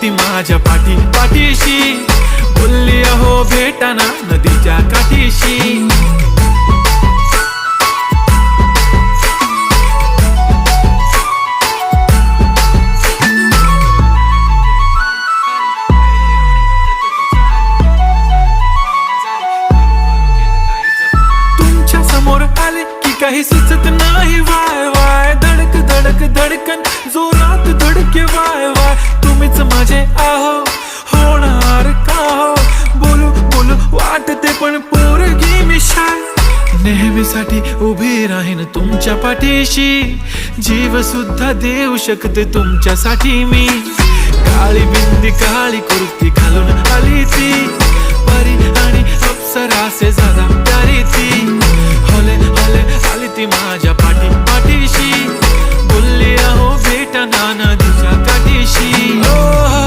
ती माझ्या पाठीशी बोलली अहो भेटाना नदीच्या काठीशी. तुमच्या समोर आले की काही सुचत नाही वाय वाय. धडक धडक धडकन जोरात धडके वाय वाय. तुम्हीच माझे आहो होणार का हो. बोलू बोलू वाटते पण पोरगी मी शाय. नेहमीसाठी उभी राहीन तुमच्या पाठीशी. जीव सुद्धा देऊ शकते तुमच्यासाठी मी. काळी बिंदी काळी कुर्ती घालून आली ती. परी आणि अप्सरासे ज्यादा प्यारी ती. हले हले आली ती माझ्या पाठीशी बोलली अहो भेटा ना